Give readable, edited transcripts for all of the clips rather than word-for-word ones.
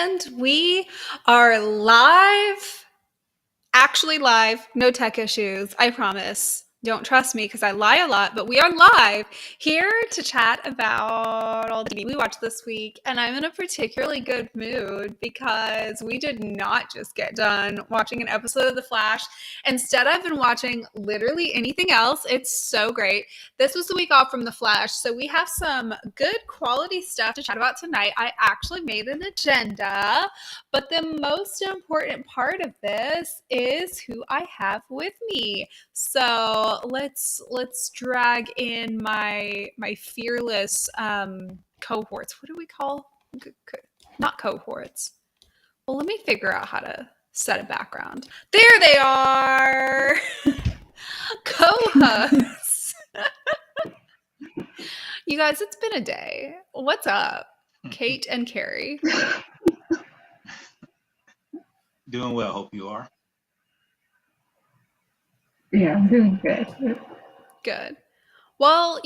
And we are live, actually live, no tech issues, I promise. Don't trust me because I lie a lot, but we are live here to chat about all the TV we watched this week. And I'm in a particularly good mood because we did not just get done watching an episode of The Flash. Instead, I've been watching literally anything else. It's so great. This was the week off from The Flash, so we have some good quality stuff to chat about tonight. I actually made an agenda, but the most important part of this is who I have with me. So let's drag in my fearless cohorts. What do we call? Not cohorts. Well, let me figure out how to set a background. There they are. Co-hosts. You guys, it's been a day. What's up? Kate and Carey. Doing well, hope you are. Yeah, I'm doing good. Good. Well,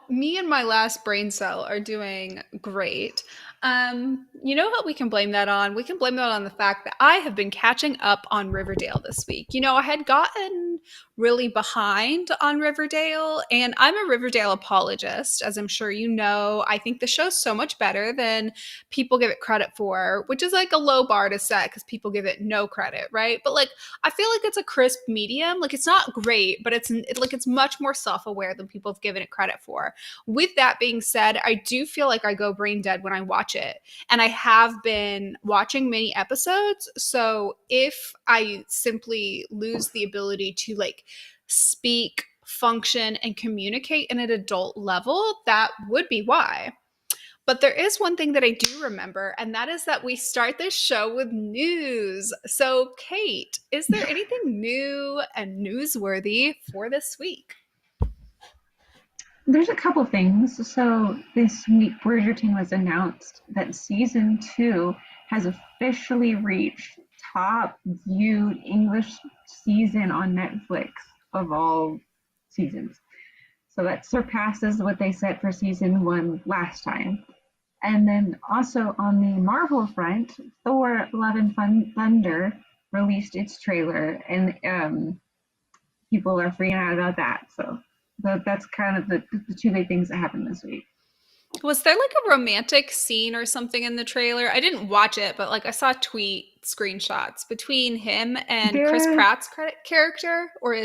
me and my last brain cell are doing great. You know what we can blame that on? We can blame that on the fact that I have been catching up on Riverdale this week. I had gotten really behind on Riverdale, and I'm a Riverdale apologist, as I'm sure you know. I think the show's so much better than people give it credit for, which is like a low bar to set because people give it no credit, right? But I feel like it's a crisp medium. It's not great, but it's much more self-aware than people have given it credit for. With that being said, I do feel like I go brain dead when I watch it, and I have been watching many episodes. So if I simply lose the ability to speak, function, and communicate in an adult level, that would be why. But there is one thing that I do remember, and that is that we start this show with news. So, Kate, is there anything new and newsworthy for this week? There's a couple things. So this week, Bridgerton was announced that season 2 has officially reached top viewed English season on Netflix of all seasons. So that surpasses what they set for season 1 last time. And then also on the Marvel front, Thor: Love and Thunder released its trailer, and people are freaking out about that. So that's kind of the two big things that happened this week. Was there a romantic scene or something in the trailer? I didn't watch it, but I saw tweet screenshots between him and Chris Pratt's character, or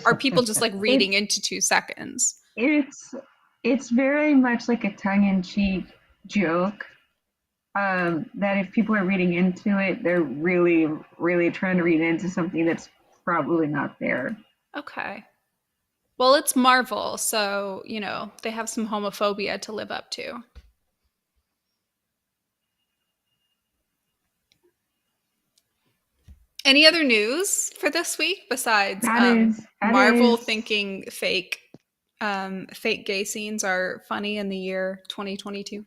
are people just reading into 2 seconds? It's very much like a tongue-in-cheek joke. That if people are reading into it, they're really, really trying to read into something that's probably not there. Okay. Well, it's Marvel, so, they have some homophobia to live up to. Any other news for this week besides Marvel thinking fake gay scenes are funny in the year 2022?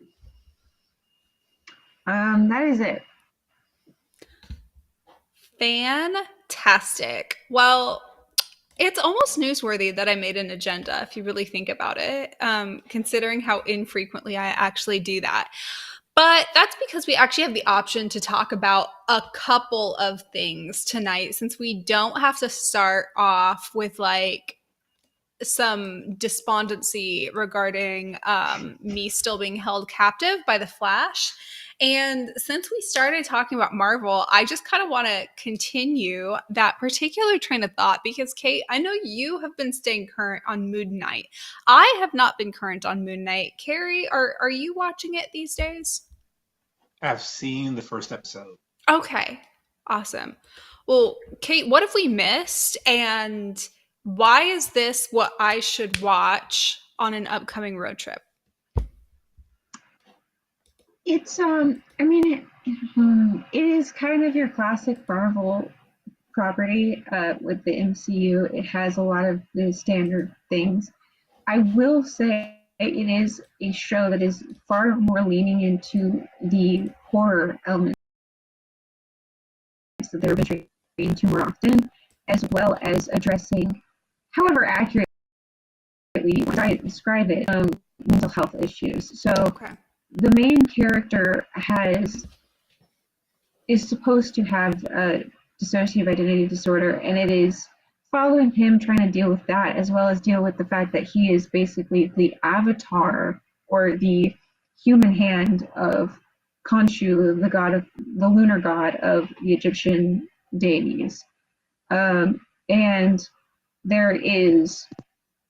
That is it. Fantastic. Well, it's almost newsworthy that I made an agenda, if you really think about it, considering how infrequently I actually do that. But that's because we actually have the option to talk about a couple of things tonight, since we don't have to start off with some despondency regarding me still being held captive by the Flash. And since we started talking about Marvel, I just kind of want to continue that particular train of thought because, Kate, I know you have been staying current on Moon Knight. I have not been current on Moon Knight. Carey, are you watching it these days? I've seen the first episode. Okay, awesome. Well, Kate, what have we missed? And why is this what I should watch on an upcoming road trip? It's it is kind of your classic Marvel property with the MCU. It has a lot of the standard things. I will say it is a show that is far more leaning into the horror elements that they're venturing into more often, as well as addressing, however accurately I describe it, mental health issues. So. Okay. The main character has is supposed to have a dissociative identity disorder, and it is following him trying to deal with that, as well as deal with the fact that he is basically the avatar or the human hand of Khonshu, the god of the lunar god of the Egyptian deities. And there is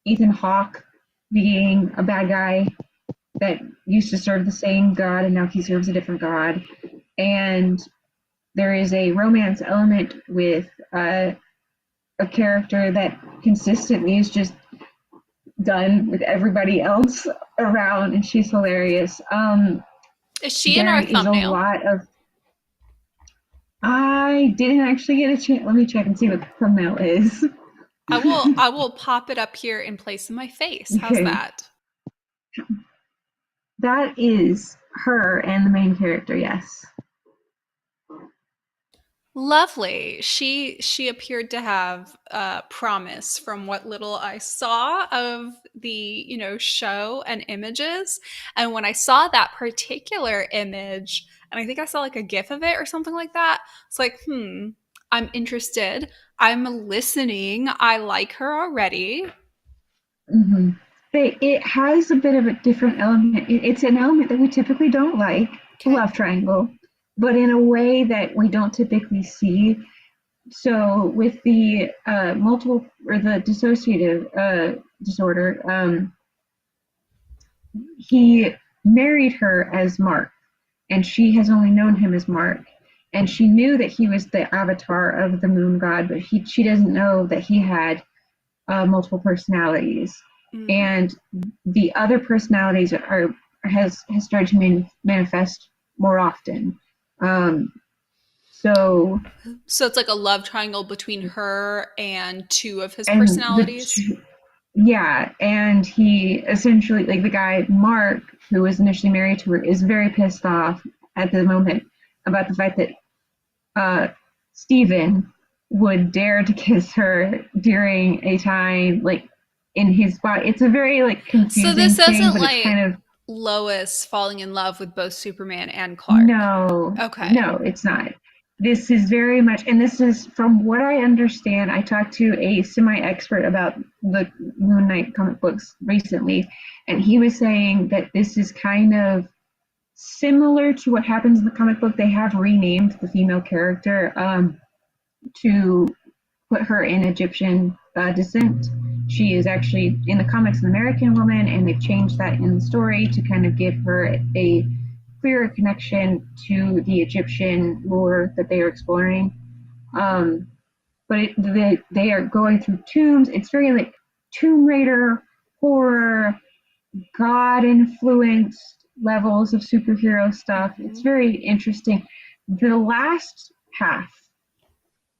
Ethan Hawke being a bad guy that used to serve the same god and now he serves a different god. And there is a romance element with a character that consistently is just done with everybody else around, and she's hilarious. Is she in There our is a thumbnail? lot of. I didn't actually get a chance. Let me check and see what the thumbnail is. I will pop it up here in place of my face. How's Okay. that? That is her and the main character, yes. Lovely. She appeared to have promise from what little I saw of the, show and images. And when I saw that particular image, and I think I saw like a gif of it or something like that, it's like, I'm interested. I'm listening. I like her already. Mm-hmm. It has a bit of a different element. It's an element that we typically don't like, Okay. love triangle, but in a way that we don't typically see. So with the multiple or the dissociative disorder, he married her as Mark, and she has only known him as Mark. And she knew that he was the avatar of the moon god, but she doesn't know that he had multiple personalities. Mm. And the other personalities has started to manifest more often. So it's like a love triangle between her and two of his personalities. Yeah, and he essentially, like the guy Mark, who was initially married to her, is very pissed off at the moment about the fact that Stephen would dare to kiss her during a time like in his body. It's a very like confusing So this thing, isn't but like it's kind of Lois falling in love with both Superman and Clark. no, Okay. No, it's not. This is very much, and this is from what I understand. I talked to a semi-expert about the Moon Knight comic books recently, and he was saying that this is kind of similar to what happens in the comic book. They have renamed the female character to put her in Egyptian descent. She is actually in the comics an American woman, and they've changed that in the story to kind of give her a clearer connection to the Egyptian lore that they are exploring. But they are going through tombs. It's very like Tomb Raider, horror, God influenced levels of superhero stuff. Mm-hmm. It's very interesting. The last half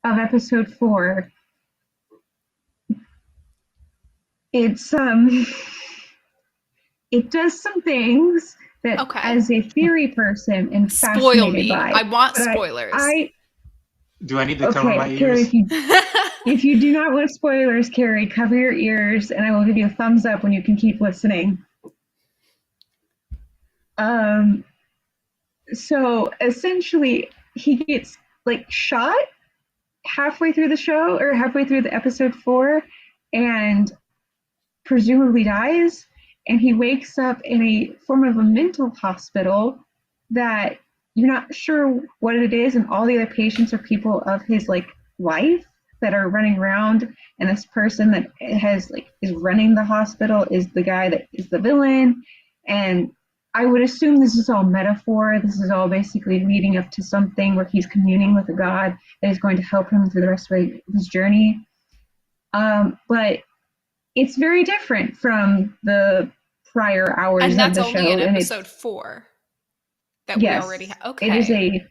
of episode 4, it's it does some things that as a theory person am fascinated by. I want spoilers. Do I need to cover my ears? Carey, if you do not want spoilers, Carey, cover your ears and I will give you a thumbs up when you can keep listening. So essentially he gets like shot halfway through the show or halfway through the episode 4 and presumably dies, and he wakes up in a form of a mental hospital that you're not sure what it is, and all the other patients are people of his like life that are running around, and this person that has like is running the hospital is the guy that is the villain. And I would assume this is all metaphor. This is all basically leading up to something where he's communing with a god that is going to help him through the rest of his journey. But it's very different from the prior hours of the show. And that's only in episode 4 that we already have. Okay. It is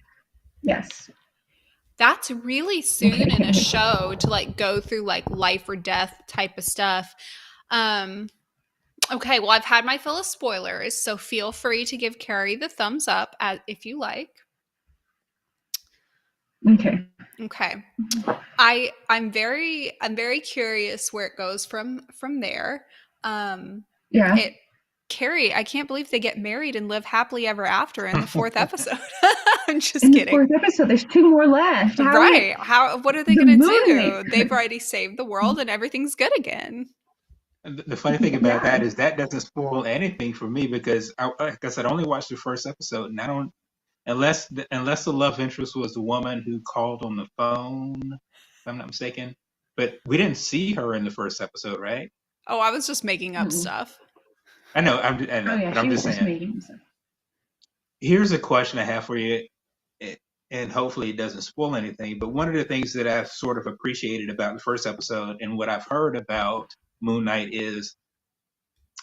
yes. That's really soon in a show to like go through like life or death type of stuff. Okay, well, I've had my fill of spoilers, so feel free to give Carey the thumbs up if you like. Okay. I'm very curious where it goes from there. Carey, I can't believe they get married and live happily ever after in the 4th episode. Just in the kidding. 4th episode. There's 2 more left. Right. What are they the going to Moon do? Knight. They've already saved the world and everything's good again. The funny thing about Yeah. that is that doesn't spoil anything for me because, like I said, I only watched the first episode, and I don't unless the love interest was the woman who called on the phone, if I'm not mistaken. But we didn't see her in the first episode, right? Oh, I was just making up Mm-mm. stuff. I know, Oh yeah, but she I'm was just just saying. making stuff. Here's a question I have for you, and hopefully it doesn't spoil anything. But one of the things that I've sort of appreciated about the first episode and what I've heard about Moon Knight is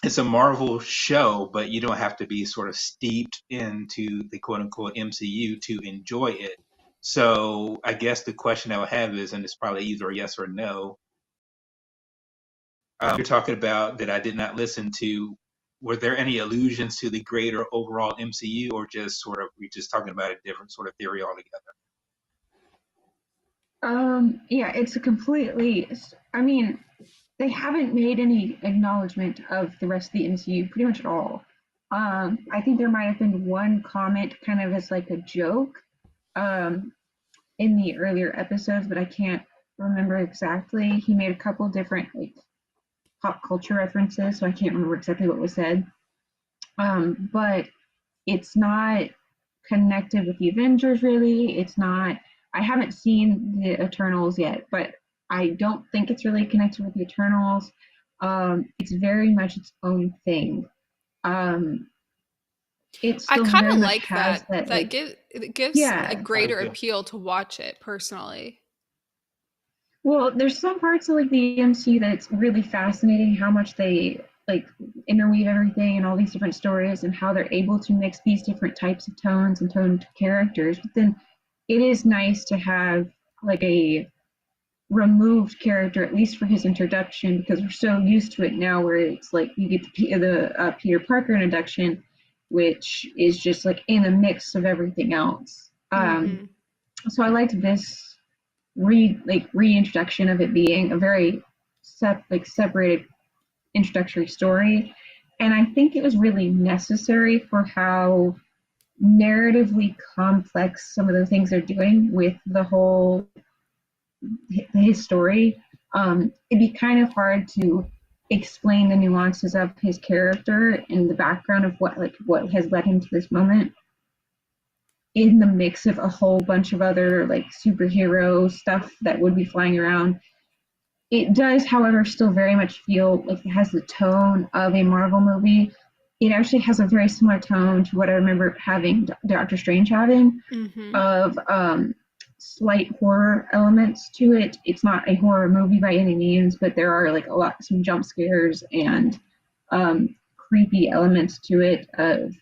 it's a Marvel show, but you don't have to be sort of steeped into the quote unquote MCU to enjoy it. So I guess the question I would have is, and it's probably either a yes or no. You're talking about that I did not listen to. Were there any allusions to the greater overall MCU, or just sort of we just talking about a different sort of theory altogether? Yeah, it's a completely. I mean, they haven't made any acknowledgement of the rest of the MCU pretty much at all. I think there might have been one comment, kind of as like a joke, um, in the earlier episodes, but I can't remember exactly. He made a couple different like pop culture references, so I can't remember exactly what was said. But it's not connected with the Avengers really. It's not. I haven't seen the Eternals yet, but I don't think it's really connected with the Eternals. It's very much its own thing. Um, it I still kind very of much like has that. that That like gives a yeah. I do greater too. appeal to watch it personally. Well, there's some parts of like the MC that's really fascinating how much they like interweave everything and all these different stories and how they're able to mix these different types of tones and toned characters. But then it is nice to have like a removed character, at least for his introduction, because we're so used to it now where it's like you get the Peter Parker introduction, which is just like in a mix of everything else. Mm-hmm. So I liked this reintroduction of it being a very separated introductory story, and I think it was really necessary for how narratively complex some of the things they're doing with the whole his story. It'd be kind of hard to explain the nuances of his character and the background of what has led him to this moment in the mix of a whole bunch of other like superhero stuff that would be flying around. It does, however, still very much feel like it has the tone of a Marvel movie. It actually has a very similar tone to what I remember having Doctor Strange having, Mm-hmm. of slight horror elements to it. It's not a horror movie by any means, but there are like some jump scares and creepy elements to it of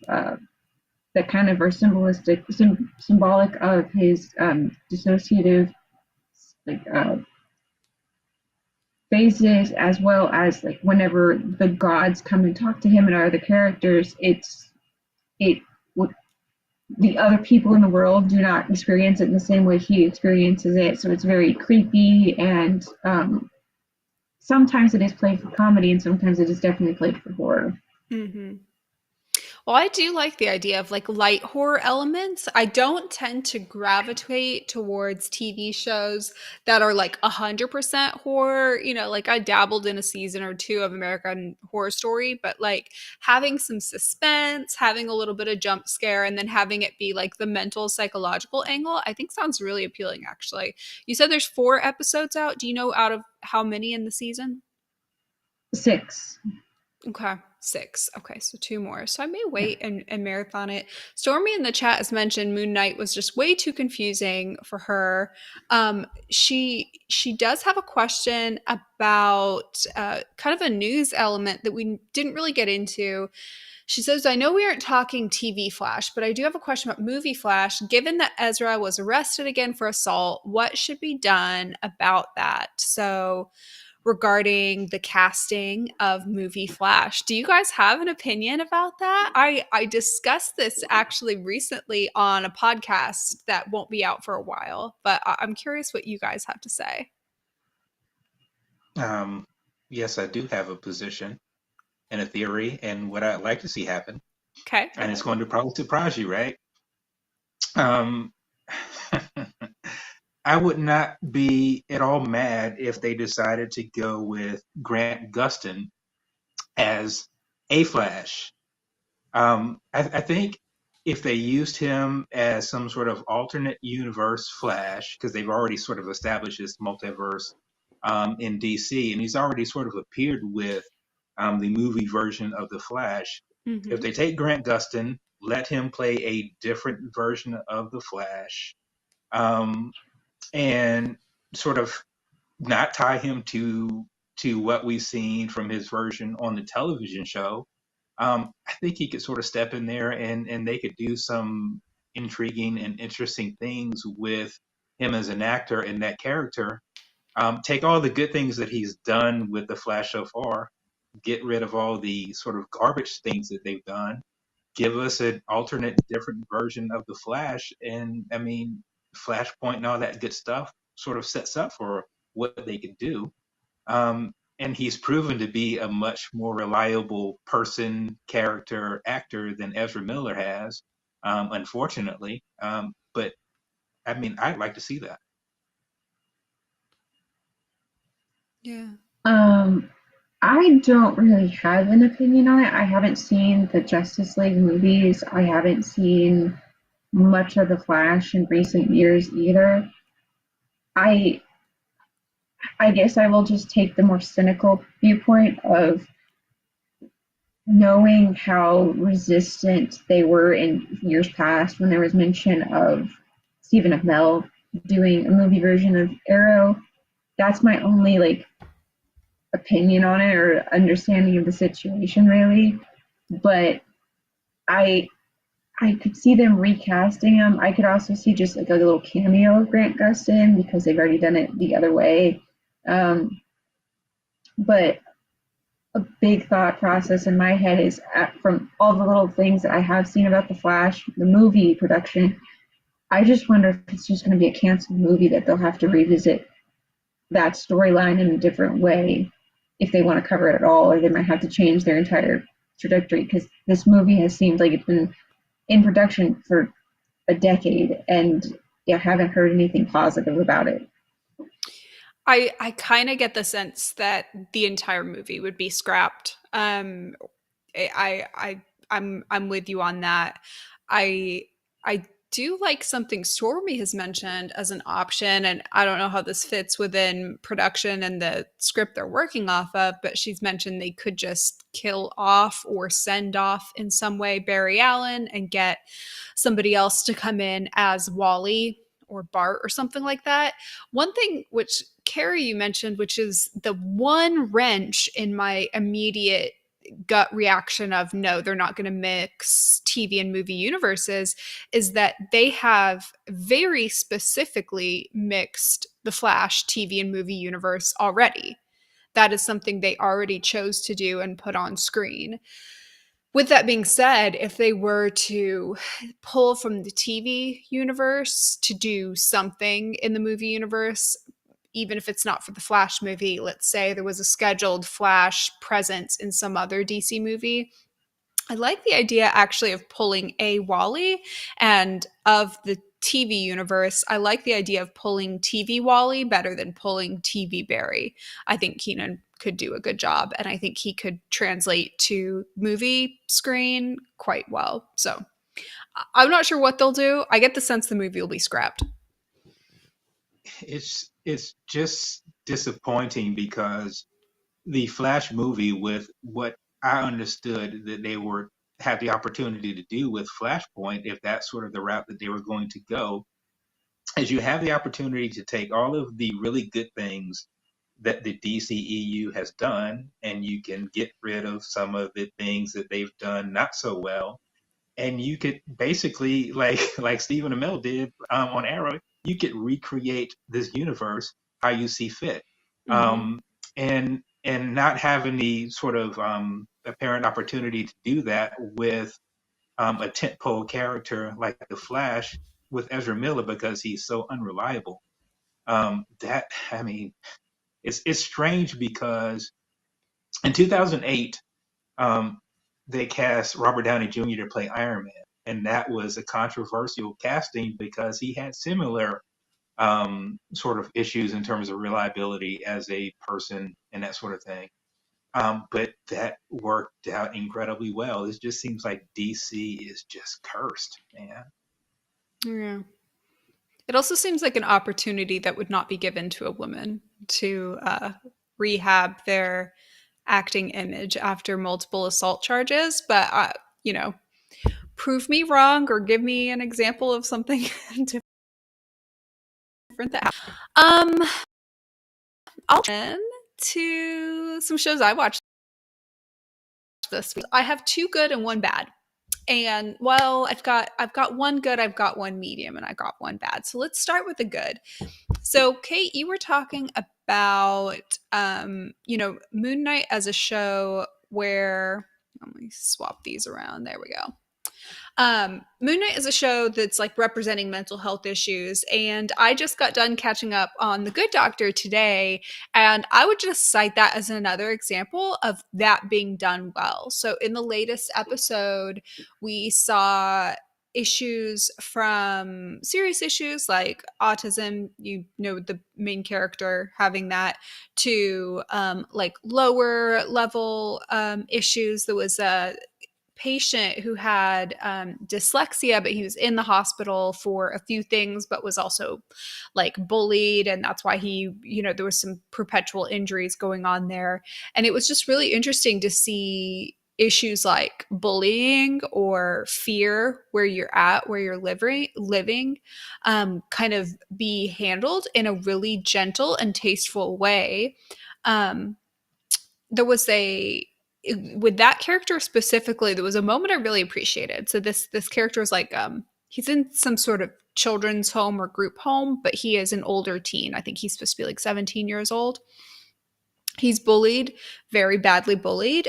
that kind of are symbolic of his dissociative like phases, as well as like whenever the gods come and talk to him and other characters, it the other people in the world do not experience it in the same way he experiences it. So it's very creepy, and sometimes it is played for comedy, and sometimes it is definitely played for horror. Mm-hmm. Well, I do like the idea of like light horror elements. I don't tend to gravitate towards TV shows that are like 100% horror. Like I dabbled in a season or two of American Horror Story, but like having some suspense, having a little bit of jump scare, and then having it be like the mental psychological angle, I think sounds really appealing actually. You said there's 4 episodes out. Do you know out of how many in the season? 6. Okay, 6. Okay, so 2 more. So I may Yeah. wait and marathon it. Stormy in the chat has mentioned Moon Knight was just way too confusing for her. She does have a question about kind of a news element that we didn't really get into. She says, I know we aren't talking TV Flash, but I do have a question about movie Flash. Given that Ezra was arrested again for assault, what should be done about that? So regarding the casting of movie Flash. Do you guys have an opinion about that? I discussed this actually recently on a podcast that won't be out for a while, but I'm curious what you guys have to say. Yes, I do have a position and a theory and what I'd like to see happen. Okay. And it's going to probably surprise you, right? Um, I would not be at all mad if they decided to go with Grant Gustin as a Flash. I think if they used him as some sort of alternate universe Flash, because they've already sort of established this multiverse in DC, and he's already sort of appeared with the movie version of the Flash. If Hmm. they take Grant Gustin, let him play a different version of the Flash, um, and sort of not tie him to what we've seen from his version on the television show, I think he could sort of step in there and they could do some intriguing and interesting things with him as an actor and that character. Take all the good things that he's done with the Flash so far, get rid of all the sort of garbage things that they've done, give us an alternate, different version of the Flash, and I mean, Flashpoint and all that good stuff sort of sets up for what they can do. And he's proven to be a much more reliable person, character, actor than Ezra Miller has, unfortunately. But I mean, I'd like to see that. Yeah. Um, I don't really have an opinion on it. I haven't seen the Justice League movies. I haven't seen much of the Flash in recent years either. I I guess I will just take the more cynical viewpoint of knowing how resistant they were in years past when there was mention of Stephen Amell doing a movie version of Arrow. That's my only like opinion on it or understanding of the situation really. But I I could see them recasting him. I could also see just like a little cameo of Grant Gustin because they've already done it the other way. Um, but a big thought process in my head is from all the little things that I have seen about the Flash, the movie production. I just wonder if it's just going to be a canceled movie that they'll have to revisit that storyline in a different way if they want to cover it at all, or they might have to change their entire trajectory because this movie has seemed like it's been in production for a decade, and yeah, I haven't heard anything positive about it. I kind of get the sense that the entire movie would be scrapped. I'm with you on that. I I do like something Stormy has mentioned as an option, and I don't know how this fits within production and the script they're working off of, but she's mentioned they could just kill off or send off in some way Barry Allen and get somebody else to come in as Wally or Bart or something like that. One thing which Carey you mentioned, which is the one wrench in my immediate gut reaction of no, they're not going to mix TV and movie universes, is that they have very specifically mixed the Flash TV and movie universe already. That is something they already chose to do and put on screen. With that being said, if they were to pull from the TV universe to do something in the movie universe, even if it's not for the Flash movie, let's say there was a scheduled Flash presence in some other DC movie, I like the idea actually of pulling a Wally, and of the TV universe, I like the idea of pulling TV Wally better than pulling TV Barry. I think Keenan could do a good job, and I think he could translate to movie screen quite well. So I'm not sure what they'll do. I get the sense the movie will be scrapped. It's just disappointing because the Flash movie, with what I understood that they were had the opportunity to do with Flashpoint, if that's sort of the route that they were going to go, is you have the opportunity to take all of the really good things that the DCEU has done, and you can get rid of some of the things that they've done not so well, and you could basically like Stephen Amell did on Arrow, you could recreate this universe how you see fit, Mm-hmm. and not having the sort of apparent opportunity to do that with a tentpole character like the Flash with Ezra Miller because he's so unreliable. That I mean, it's strange because in 2008, um, they cast Robert Downey Jr. to play Iron Man. and that was a controversial casting because he had similar sort of issues in terms of reliability as a person and that sort of thing. But that worked out incredibly well. It just seems like DC is just cursed, man. Yeah. It also seems like an opportunity that would not be given to a woman to rehab their acting image after multiple assault charges. But, you know, prove me wrong or give me an example of something different. Um, I'll turn to some shows I watched this week. I have two good and one bad. And well, I've got one good, I've got one medium, and I got one bad. So let's start with the good. So Kate, you were talking about Moon Knight as a show where, let me swap these around. There we go. Moon Knight is a show that's like representing mental health issues, and I just got done catching up on The Good Doctor today, and I would just cite that as another example of that being done well. So in the latest episode, we saw issues from serious issues like autism, you know, the main character having that, to like lower level issues. There was a patient who had dyslexia, but he was in the hospital for a few things, but was also like bullied. And that's why he, you know, there was some perpetual injuries going on there. And it was just really interesting to see issues like bullying or fear where you're at, where you're living kind of be handled in a really gentle and tasteful way. There was a with that character specifically, there was a moment I really appreciated. So this character is like he's in some sort of children's home or group home, but he is an older teen. I think he's supposed to be like 17 years old. He's bullied, very badly bullied.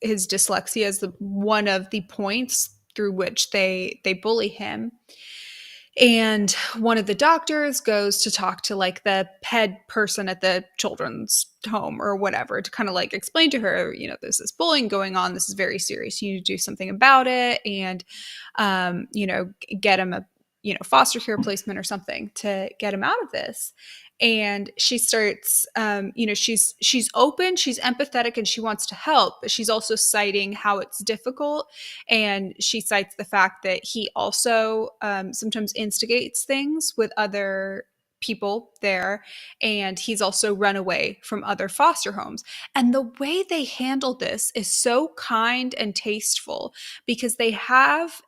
His dyslexia is one of the points through which they bully him. And one of the doctors goes to talk to like the head person at the children's home or whatever to kind of like explain to her, you know, there's this bullying going on. This is very serious. You need to do something about it, and, get him a, foster care placement or something to get him out of this. And she starts, she's open, she's empathetic, and she wants to help, but she's also citing how it's difficult. And she cites the fact that he also sometimes instigates things with other people there, and he's also run away from other foster homes. And the way they handle this is so kind and tasteful, because they have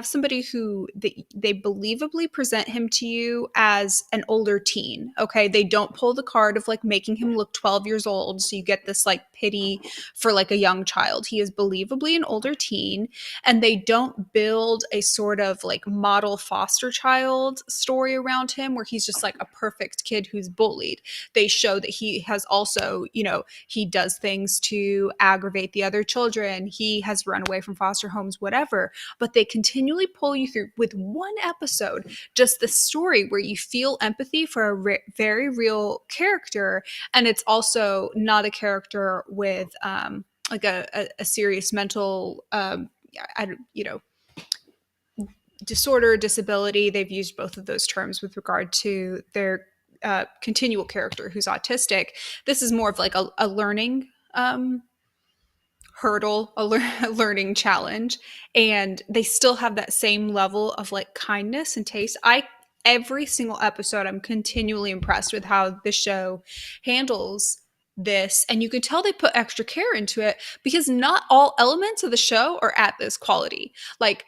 somebody who they believably present him to you as an older teen. Okay, they don't pull the card of like making him look 12 years old, so you get this like pity for like a young child. He is believably an older teen, and they don't build a sort of like model foster child story around him where he's just like a perfect kid who's bullied. They show that he has also, he does things to aggravate the other children. He has run away from foster homes, whatever. But they continually pull you through with one episode, just the story where you feel empathy for a very real character. And it's also not a character with like a serious mental, disorder, disability. They've used both of those terms with regard to their continual character who's autistic. This is more of like a learning hurdle, a learning challenge, and they still have that same level of like kindness and taste. Every single episode, I'm continually impressed with how the show handles this, and you could tell they put extra care into it, because not all elements of the show are at this quality. Like,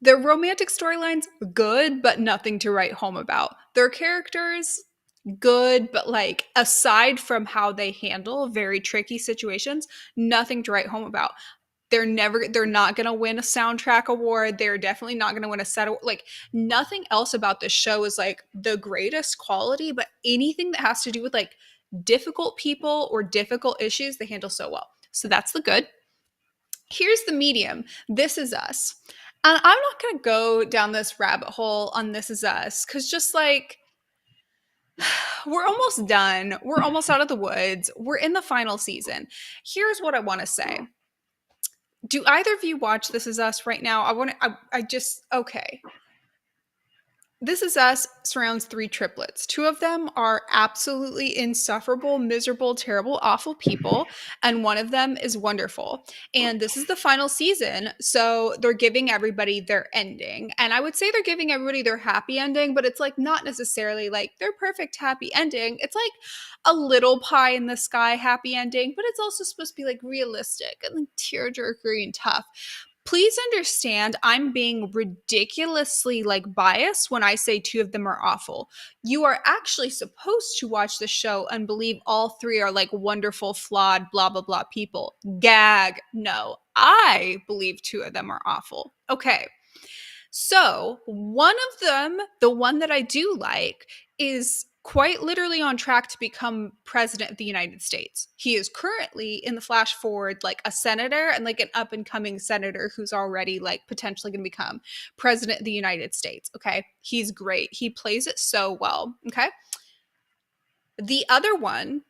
their romantic storylines, good, but nothing to write home about. Their characters, good, but like aside from how they handle very tricky situations, nothing to write home about. They're not going to win a soundtrack award. They're definitely not going to win a set award. Like, nothing else about this show is like the greatest quality, but anything that has to do with like difficult people or difficult issues, they handle so well. So that's the good. Here's the medium. This Is Us. And I'm not going to go down this rabbit hole on This Is Us, because just like, we're almost done. We're almost out of the woods. We're in the final season. Here's what I want to say. Do either of you watch This Is Us right now? I just, okay. This Is Us surrounds 3 triplets. 2 of them are absolutely insufferable, miserable, terrible, awful people, and 1 of them is wonderful. And this is the final season, so they're giving everybody their ending. And I would say they're giving everybody their happy ending, but it's like not necessarily like their perfect happy ending. It's like a little pie in the sky happy ending, but it's also supposed to be like realistic and like tearjerkery and tough. Please understand, I'm being ridiculously like biased when I say 2 of them are awful. You are actually supposed to watch the show and believe all 3 are like wonderful, flawed, blah, blah, blah people. Gag. No, I believe 2 of them are awful. Okay. So one of them, the one that I do like, is quite literally on track to become president of the United States. He is currently in the flash forward like a senator and like an up and coming senator who's already like potentially going to become president of the United States. Okay. He's great. He plays it so well. Okay. The other one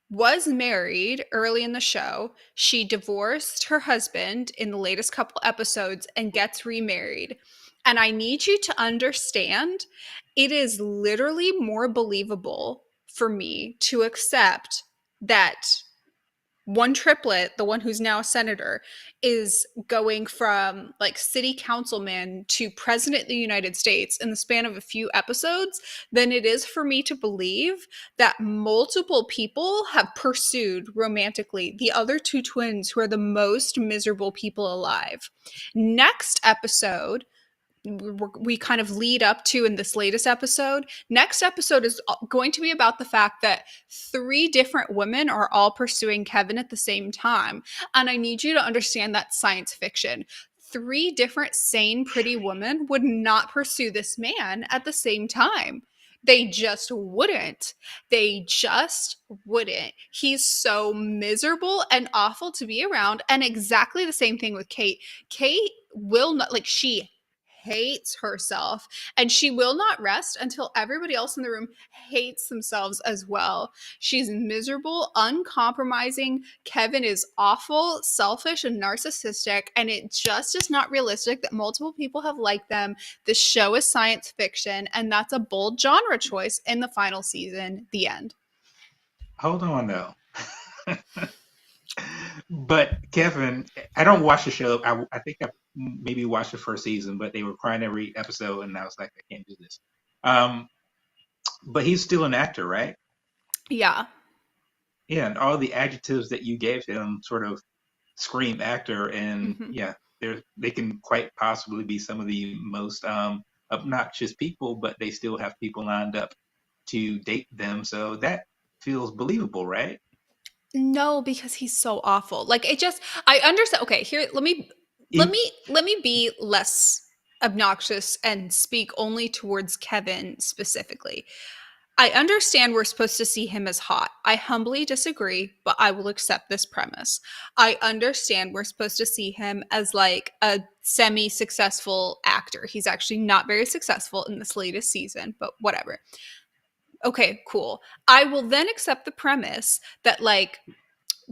was married early in the show. She divorced her husband in the latest couple episodes and gets remarried. And I need you to understand, it is literally more believable for me to accept that one triplet, the one who's now a senator, is going from like city councilman to president of the United States in the span of a few episodes than it is for me to believe that multiple people have pursued romantically the other 2 twins who are the most miserable people alive. Next episode, we kind of lead up to in this latest episode. Next episode is going to be about the fact that 3 different women are all pursuing Kevin at the same time. And I need you to understand that science fiction. 3 different sane, pretty women would not pursue this man at the same time. They just wouldn't. They just wouldn't. He's so miserable and awful to be around. And exactly the same thing with Kate. Kate will not, like, she hates herself and she will not rest until everybody else in the room hates themselves as well. She's miserable, uncompromising. Kevin is awful, selfish, and narcissistic, and it just is not realistic that multiple people have liked them. This show is science fiction, and that's a bold genre choice in the final season. The end. Hold on though. But Kevin, I don't watch the show. I think I maybe watched the first season, but they were crying every episode, and I was like, I can't do this. But he's still an actor, right? Yeah. Yeah, and all the adjectives that you gave him sort of scream actor, and yeah, they can quite possibly be some of the most obnoxious people, but they still have people lined up to date them, so that feels believable, right? No, because he's so awful. Like it just I understand. Okay, here let me be less obnoxious and speak only towards Kevin specifically. I understand we're supposed to see him as hot. I humbly disagree, but I will accept this premise. I understand we're supposed to see him as like a semi-successful actor. He's actually not very successful in this latest season, but whatever. Okay, cool. I will then accept the premise that like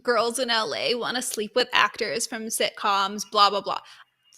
girls in LA want to sleep with actors from sitcoms, blah, blah, blah.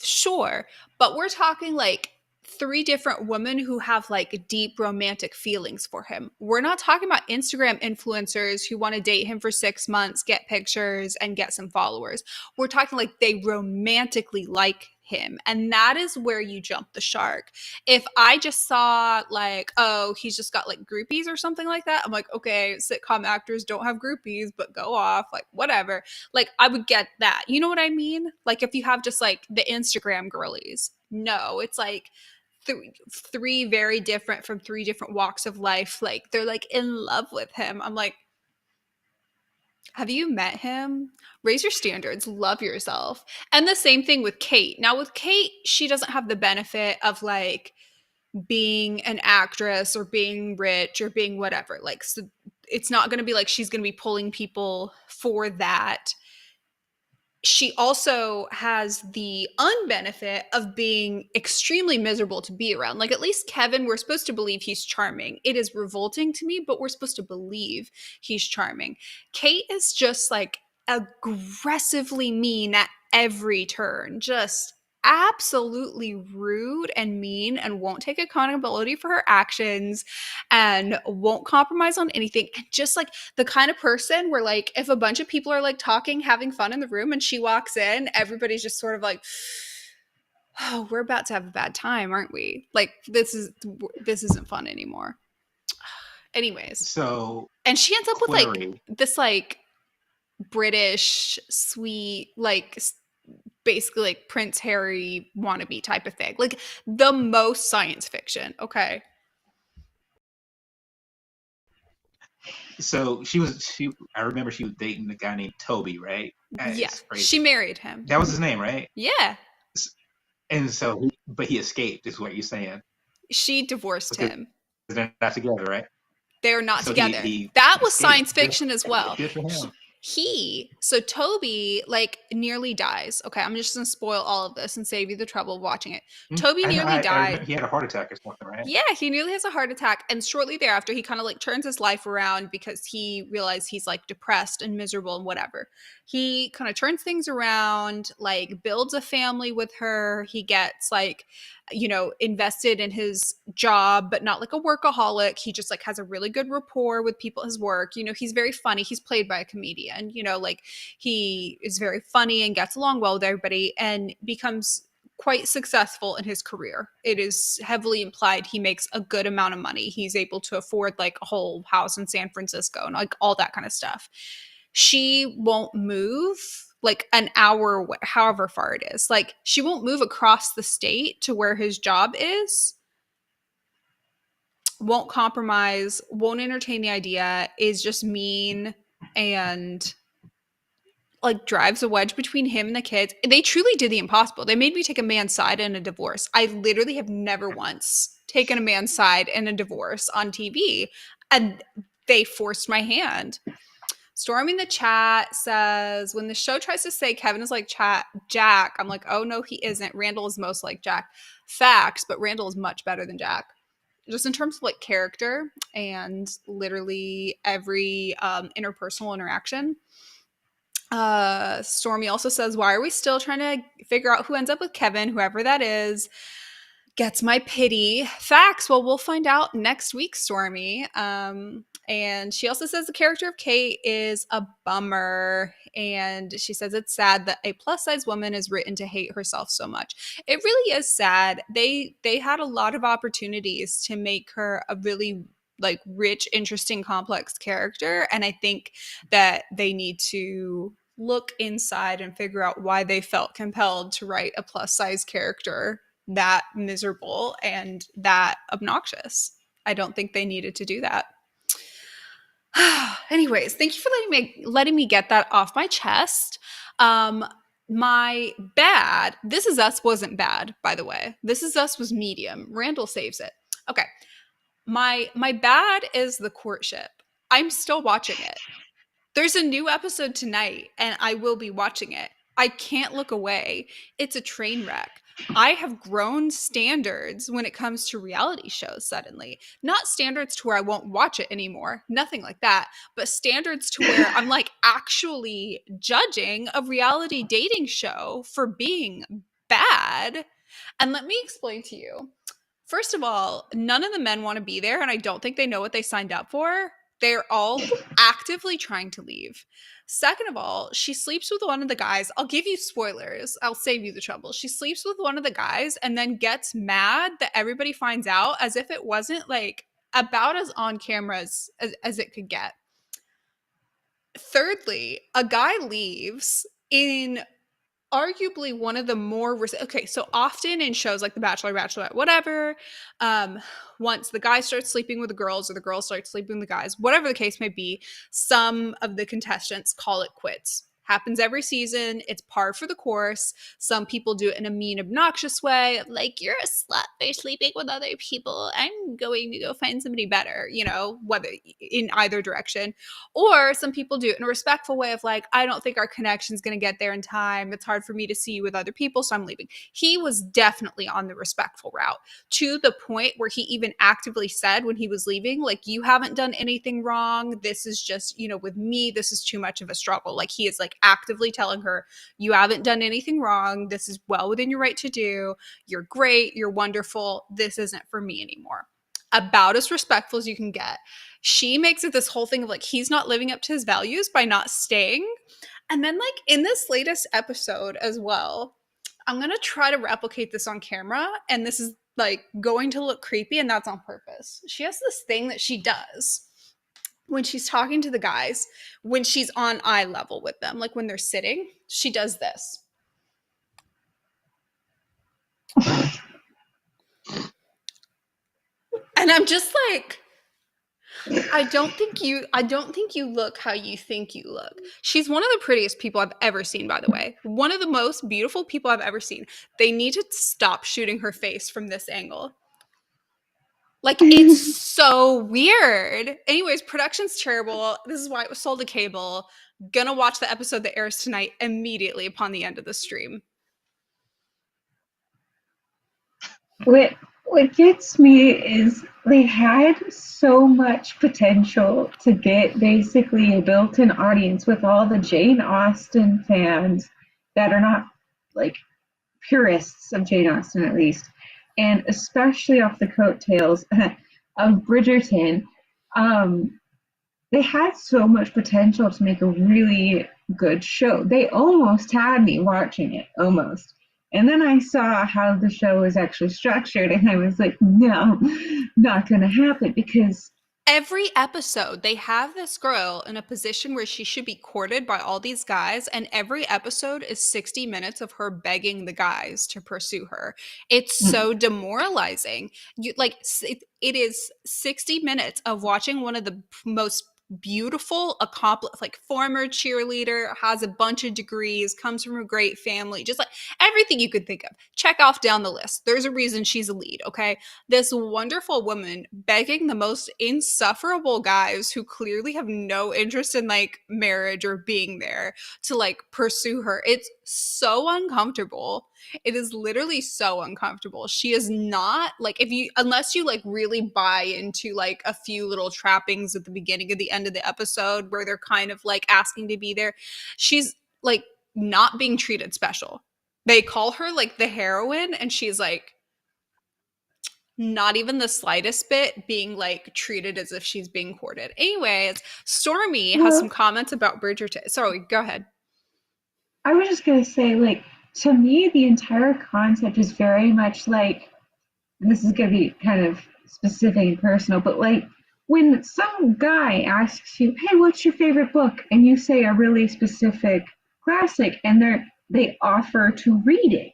Sure. But we're talking like 3 different women who have like deep romantic feelings for him. We're not talking about Instagram influencers who want to date him for 6 months, get pictures, and get some followers. We're talking like they romantically like him. And that is where you jump the shark. If I just saw like, oh, he's just got like groupies or something like that, I'm like, okay, sitcom actors don't have groupies, but go off, like whatever. Like I would get that. You know what I mean? Like if you have just like the Instagram girlies. No, it's like 3 very different from 3 different walks of life. Like they're like in love with him. I'm like, have you met him? Raise your standards, love yourself. And the same thing with Kate. Now with Kate, she doesn't have the benefit of like being an actress or being rich or being whatever. Like so it's not going to be like she's going to be pulling people for that. She also has the unbenefit of being extremely miserable to be around. Like, at least Kevin, we're supposed to believe he's charming. It is revolting to me, but we're supposed to believe he's charming. Kate is just like aggressively mean at every turn. Just absolutely rude and mean, and won't take accountability for her actions, and won't compromise on anything. And just like the kind of person where, like, if a bunch of people are like talking, having fun in the room, and she walks in, everybody's just sort of like, oh, we're about to have a bad time, aren't we? Like, this isn't fun anymore. Anyways, So and she ends up with like Clary, this like British sweet, like basically like Prince Harry wannabe type of thing, like the most science fiction. Okay. so I remember she was dating the guy named Toby, right? Yeah, It's she crazy. married him. That was his name, right? Yeah, And so, but he escaped, is what you're saying, she divorced because him. they're not together, right? They're not So together. he That was escaped. science fiction as well. Good for him. So Toby like nearly dies. Okay, I'm just gonna spoil all of this and save you the trouble of watching it. Toby I know. nearly I remember died. he had a heart attack or something, right? Yeah, he nearly has a heart attack. And shortly thereafter, he kind of like turns his life around because he realized he's like depressed and miserable and whatever. He kind of turns things around, like builds a family with her. He gets like, invested in his job, but not like a workaholic. He just like has a really good rapport with people at his work. He's very funny. He's played by a comedian, like he is very funny and gets along well with everybody and becomes quite successful in his career. It is heavily implied he makes a good amount of money. He's able to afford like a whole house in San Francisco and like all that kind of stuff. She won't move like an hour, however far it is. Like she won't move across the state to where his job is. Won't compromise, won't entertain the idea, is just mean and like drives a wedge between him and the kids. They truly did the impossible. They made me take a man's side in a divorce. I literally have never once taken a man's side in a divorce on TV, and they forced my hand. Stormy in the chat says, when the show tries to say Kevin is like Jack, I'm like, oh no, he isn't. Randall is most like Jack. Facts, but Randall is much better than Jack. Just in terms of like character and literally every interpersonal interaction. Stormy also says, why are we still trying to figure out who ends up with Kevin, whoever that is? Gets my pity. Facts. Well, we'll find out next week, Stormy. And she also says the character of Kate is a bummer. And she says it's sad that a plus size woman is written to hate herself so much. It really is sad. They had a lot of opportunities to make her a really like rich, interesting, complex character. And I think that they need to look inside and figure out why they felt compelled to write a plus size character that miserable and that obnoxious. I don't think they needed to do that. Anyways, thank you for letting me get that off my chest. My bad, This Is Us wasn't bad, by the way. This Is Us was medium. Randall saves it. Okay. My bad is the courtship. I'm still watching it. There's a new episode tonight, and I will be watching it. I can't look away. It's a train wreck. I have grown standards when it comes to reality shows suddenly. Not standards to where I won't watch it anymore. Nothing like that. But standards to where I'm like actually judging a reality dating show for being bad. And let me explain to you. First of all, none of the men want to be there, and I don't think they know what they signed up for. They're all actively trying to leave. Second of all, she sleeps with one of the guys. I'll give you spoilers. I'll save you the trouble. She sleeps with one of the guys and then gets mad that everybody finds out, as if it wasn't like about as on camera as it could get. Thirdly, a guy leaves in arguably one of the more okay, so often in shows like The Bachelor, Bachelorette, whatever, once the guy starts sleeping with the girls or the girls start sleeping with the guys, whatever the case may be, some of the contestants call it quits. Happens every season. It's par for the course. Some people do it in a mean, obnoxious way, like, you're a slut for sleeping with other people. I'm going to go find somebody better, whether in either direction. Or some people do it in a respectful way of like, I don't think our connection's going to get there in time. It's hard for me to see you with other people, so I'm leaving. He was definitely on the respectful route, to the point where he even actively said when he was leaving, like, you haven't done anything wrong. This is just, with me, this is too much of a struggle. Like, he is like actively telling her, you haven't done anything wrong. This is well within your right to do. You're great. You're wonderful. This isn't for me anymore. About as respectful as you can get. She makes it this whole thing of like, he's not living up to his values by not staying. And then, like, in this latest episode as well, I'm going to try to replicate this on camera. And this is like going to look creepy, and that's on purpose. She has this thing that she does when she's talking to the guys, when she's on eye level with them, like when they're sitting, she does this. And I'm just like, I don't think you look how you think you look. She's one of the prettiest people I've ever seen, by the way. One of the most beautiful people I've ever seen. They need to stop shooting her face from this angle. Like, it's so weird. Anyways, production's terrible. This is why it was sold to cable. Gonna watch the episode that airs tonight immediately upon the end of the stream. What gets me is they had so much potential to get basically a built-in audience with all the Jane Austen fans that are not like purists of Jane Austen, at least, and especially off the coattails of Bridgerton. They had so much potential to make a really good show. They almost had me watching it, almost. And then I saw how the show was actually structured, and I was like, no, not going to happen, because every episode they have this girl in a position where she should be courted by all these guys, and every episode is 60 minutes of her begging the guys to pursue her. It's so demoralizing. It is 60 minutes of watching one of the most beautiful, accomplished, like former cheerleader, has a bunch of degrees, comes from a great family, just like everything you could think of. Check off down the list. There's a reason she's a lead, okay? This wonderful woman begging the most insufferable guys who clearly have no interest in like marriage or being there to like pursue her. It's so uncomfortable. It is literally so uncomfortable. She is not like, unless you like really buy into like a few little trappings at the beginning of the end of the episode where they're kind of like asking to be there, she's like not being treated special. They call her like the heroine, and she's like not even the slightest bit being like treated as if she's being courted. Anyways, Stormy has some comments about Bridgerton. Sorry, go ahead. I was just going to say, like, to me, the entire concept is very much like, and this is going to be kind of specific and personal, but like when some guy asks you, hey, what's your favorite book? And you say a really specific classic, and they offer to read it,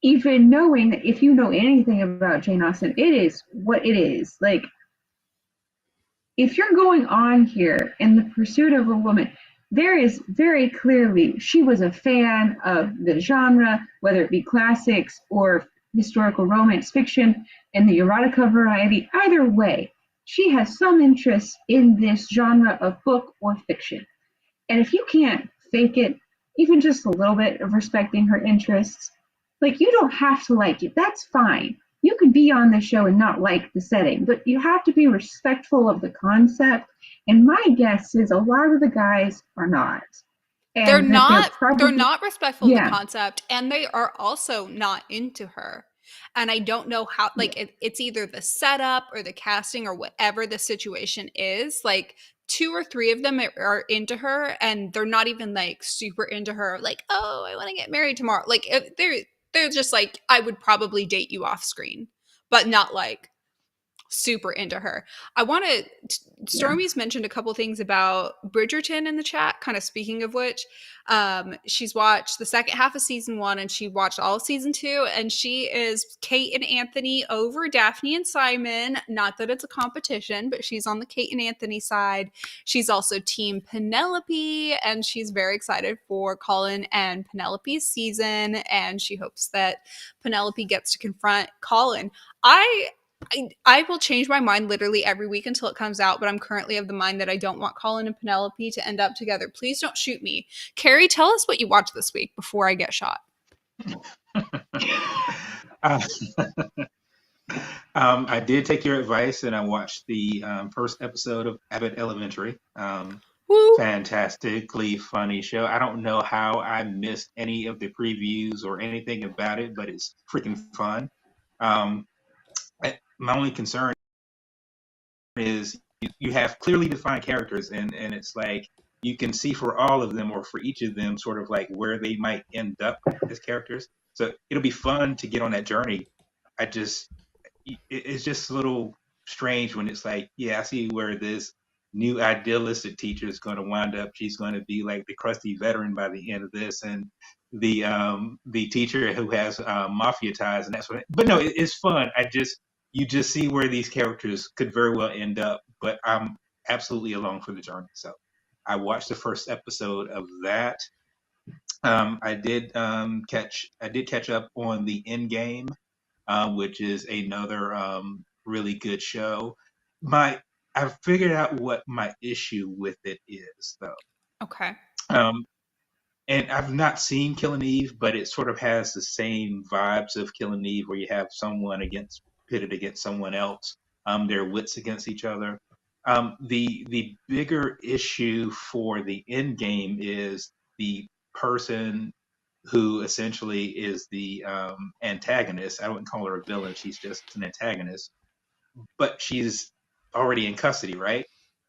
even knowing that if you know anything about Jane Austen, it is what it is. Like, if you're going on here in the pursuit of a woman, there is very clearly, she was a fan of the genre, whether it be classics or historical romance fiction and the erotica variety. Either way, she has some interest in this genre of book or fiction. And if you can't fake it, even just a little bit of respecting her interests, like, you don't have to like it. That's fine. You could be on the show and not like the setting, but you have to be respectful of the concept. And my guess is a lot of the guys are not. And they're not respectful of the concept, and they are also not into her. And I don't know how, like, it's either the setup or the casting or whatever the situation is. Like, 2 or 3 of them are into her, and they're not even like super into her. Like, oh, I want to get married tomorrow. Like, they're just like, I would probably date you off screen, but not like super into her. I want to Stormy's mentioned a couple things about Bridgerton in the chat, kind of speaking of which, she's watched the second half of season 1 and she watched all of season 2, and she is Kate and Anthony over Daphne and Simon. Not that it's a competition, but she's on the Kate and Anthony side. She's also team Penelope, and she's very excited for Colin and Penelope's season, and she hopes that Penelope gets to confront Colin. I will change my mind literally every week until it comes out, but I'm currently of the mind that I don't want Colin and Penelope to end up together. Please don't shoot me. Carey, tell us what you watched this week before I get shot. I did take your advice, and I watched the first episode of Abbott Elementary. Woo! Fantastically funny show. I don't know how I missed any of the previews or anything about it, but it's freaking fun. Um, my only concern is you have clearly defined characters, and it's like you can see for all of them or for each of them sort of like where they might end up as characters. So it'll be fun to get on that journey. I just it's just a little strange when it's like, yeah, I see where this new idealistic teacher is going to wind up. She's going to be like the crusty veteran by the end of this, and the teacher who has mafia ties and that sort of. But no, it's fun. You just see where these characters could very well end up. But I'm absolutely along for the journey. So I watched the first episode of that. I did catch up on the end game, which is another really good show. My I figured out what my issue with it is, though. Okay. Um, and I've not seen Killing Eve, but it sort of has the same vibes of Killing Eve, where you have someone pitted against someone else, their wits against each other. The bigger issue for the end game is the person who essentially is the antagonist. I wouldn't call her a villain; she's just an antagonist. But she's already in custody, right?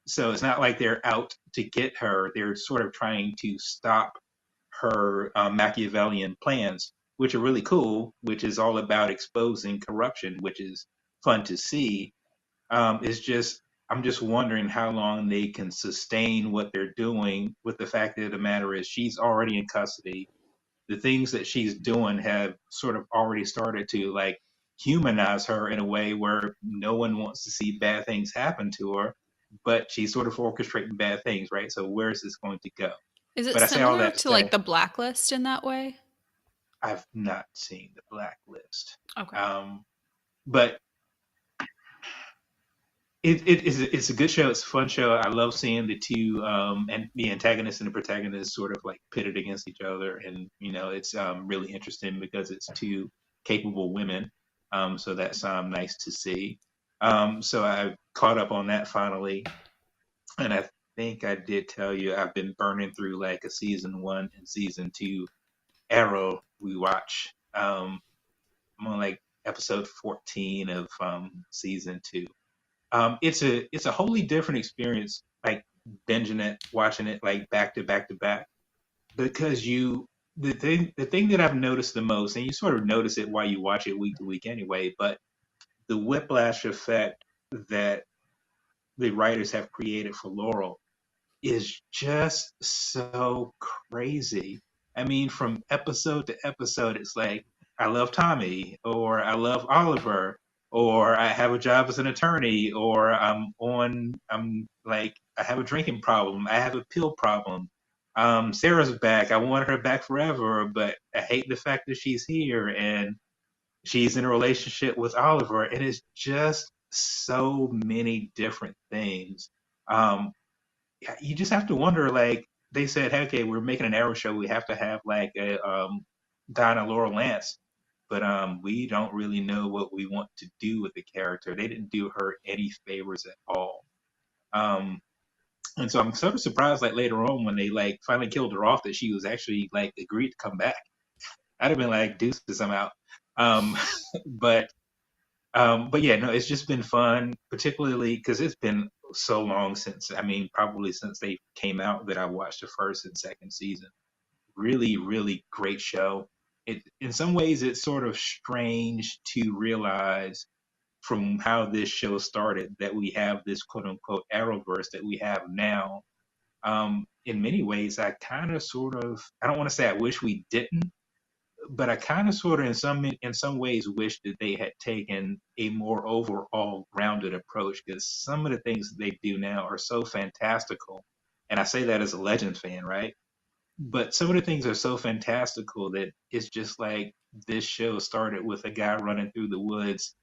So it's not like they're out to get her. They're sort of trying to stop her Machiavellian plans, which are really cool, which is all about exposing corruption, which is fun to see. It's just, I'm just wondering how long they can sustain what they're doing with the fact that the matter is she's already in custody. The things that she's doing have sort of already started to like humanize her in a way where no one wants to see bad things happen to her, but she's sort of orchestrating bad things, right? So where is this going to go? Is it But I say all similar that to to like say the Blacklist in that way? I've not seen the Blacklist. Okay. But it's a good show. It's a fun show. I love seeing the two and the antagonist and the protagonist sort of like pitted against each other, and it's really interesting because it's two capable women. So that's nice to see. So I caught up on that finally, and I think I did tell you I've been burning through like a season 1 and season 2 Arrow we watch. I'm on like episode 14 of season 2. It's a wholly different experience, like binging it, watching it like back to back to back, because the thing that I've noticed the most, and you sort of notice it while you watch it week to week anyway, but the whiplash effect that the writers have created for Laurel is just so crazy. I mean, from episode to episode, it's like, I love Tommy, or I love Oliver, or I have a job as an attorney, or I'm like, I have a drinking problem, I have a pill problem. Sarah's back. I want her back forever, but I hate the fact that she's here and she's in a relationship with Oliver, and it's just so many different things. Um, you just have to wonder, like, they said, hey, okay, we're making an Arrow show, we have to have like a Donna Laurel Lance, but we don't really know what we want to do with the character. They didn't do her any favors at all. um and so I'm sort of surprised, like, later on when they like finally killed her off, that she was actually like agreed to come back. I'd have been like, deuces, I'm out. um but but yeah, no, it's just been fun, particularly because it's been so long since, I mean, probably since they came out, that I watched the first and second season. Really, really great show. In some ways, it's sort of strange to realize from how this show started that we have this quote unquote Arrowverse that we have now. In many ways, I kind of sort of, I don't want to say I wish we didn't, but I kind of sort of in some ways wish that they had taken a more overall grounded approach, because some of the things that they do now are so fantastical, and I say that as a Legends fan, right? But some of the things are so fantastical that it's just like, this show started with a guy running through the woods,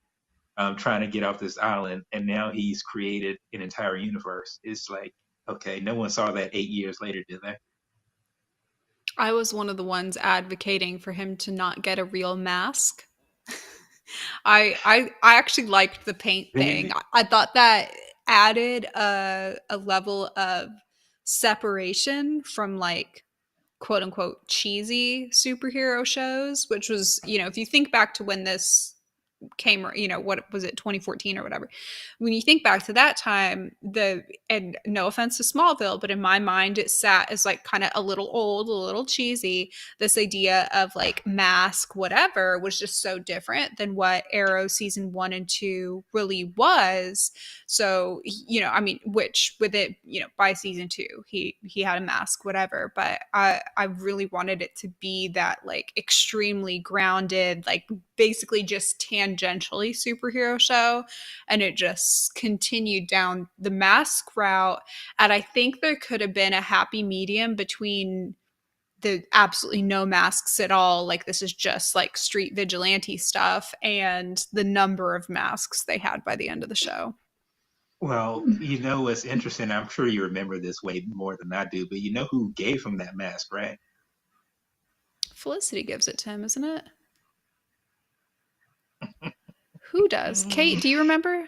trying to get off this island, and now he's created an entire universe. It's like, okay, no one saw that 8 years later, did they? I was one of the ones advocating for him to not get a real mask. I actually liked the paint thing. They, I thought that added a level of separation from like quote unquote cheesy superhero shows, which was, if you think back to when this came, what was it, 2014 or whatever. When you think back to that time, and no offense to Smallville, but in my mind, it sat as like kind of a little old, a little cheesy. This idea of like mask, whatever, was just so different than what Arrow season 1 and 2 really was. So, which with it, by season 2, he had a mask, whatever. But I really wanted it to be that like extremely grounded, like basically just tangentially superhero show, and it just continued down the mask route. And I think there could have been a happy medium between the absolutely no masks at all, like this is just like street vigilante stuff, and the number of masks they had by the end of the show. Well, what's interesting, I'm sure you remember this way more than I do, but you know who gave him that mask, right? Felicity gives it to him, isn't it? Who does? Kate, do you remember?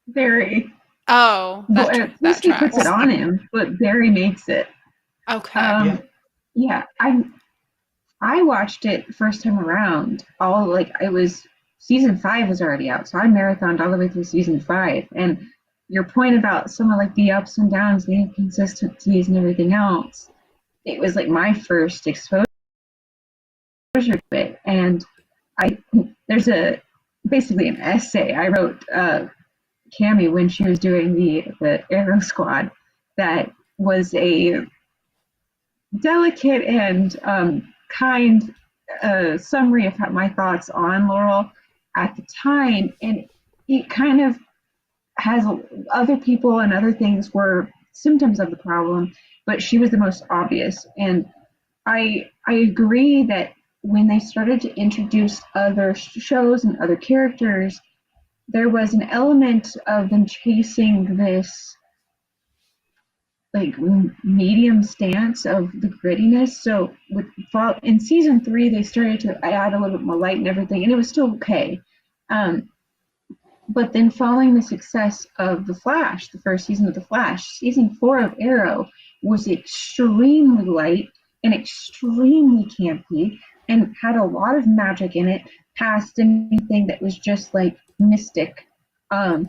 Barry. Oh, that Felicity tracks. puts it on him, but Barry makes it. Okay. Yeah, I watched it the first time around. It was season 5 was already out, so I marathoned all the way through season 5. And your point about some of like the ups and downs, the inconsistencies, and everything else, it was like my first exposure to it. And there's basically an essay I wrote Cammie when she was doing the Arrow Squad that was a delicate and kind summary of my thoughts on Laurel at the time, and it kind of has other people and other things were symptoms of the problem, but she was the most obvious. And I agree that when they started to introduce other shows and other characters, there was an element of them chasing this like medium stance of the grittiness. So in season 3, they started to add a little bit more light and everything, and it was still okay. But then following the success of The Flash, the first season of The Flash, season 4 of Arrow was extremely light and extremely campy and had a lot of magic in it, past anything that was just like mystic. And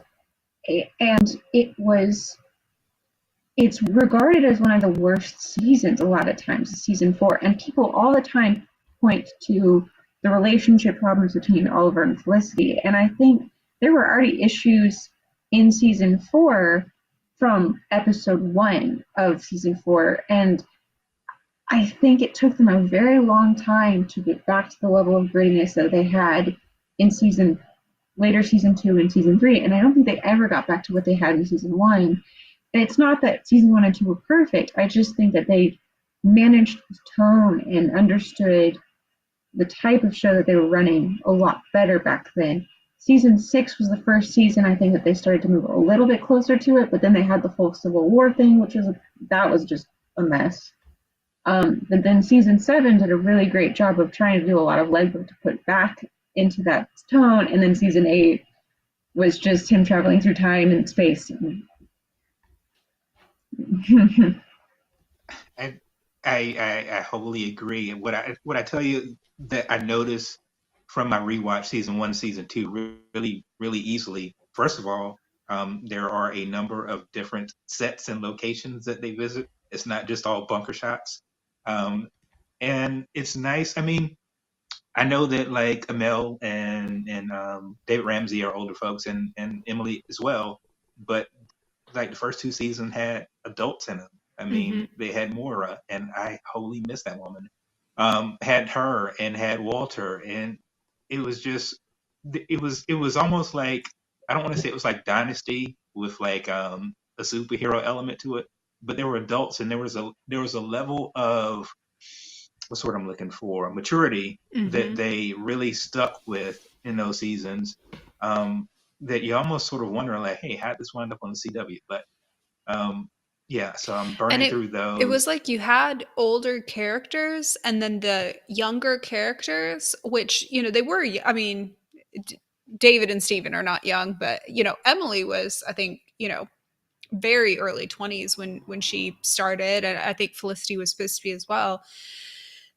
it's regarded as one of the worst seasons a lot of times, season 4. And people all the time point to the relationship problems between Oliver and Felicity. And I think there were already issues in season 4 from episode 1 of season 4. And I think it took them a very long time to get back to the level of grittiness that they had in later season 2 and season 3. And I don't think they ever got back to what they had in season 1. And it's not that season 1 and 2 were perfect. I just think that they managed the tone and understood the type of show that they were running a lot better back then. Season 6 was the first season, I think, that they started to move a little bit closer to it, but then they had the whole Civil War thing, that was just a mess. But then season 7 did a really great job of trying to do a lot of legwork to put back into that tone, and then season 8 was just him traveling through time and space. I wholly agree. And what I tell you that I noticed from my rewatch season 1, season 2 really, really easily. First of all, there are a number of different sets and locations that they visit. It's not just all bunker shots. And it's nice. I mean, I know that like Amel and David Ramsey are older folks, and Emily as well, but like the first 2 seasons had adults in them. I mean, they had Moira, and I wholly miss that woman. Had her and had Walter, and it was just it was almost like, I don't want to say it was like Dynasty with like a superhero element to it, but there were adults, and there was a level of, what's what I'm looking for, maturity that they really stuck with in those seasons. That you almost sort of wonder, like, hey, how did this wind up on the CW? But yeah, so I'm burning through those. It was like you had older characters and then the younger characters, which, they were, I mean, David and Steven are not young, but, Emily was, I think, very early 20s when she started, and I think Felicity was supposed to be as well.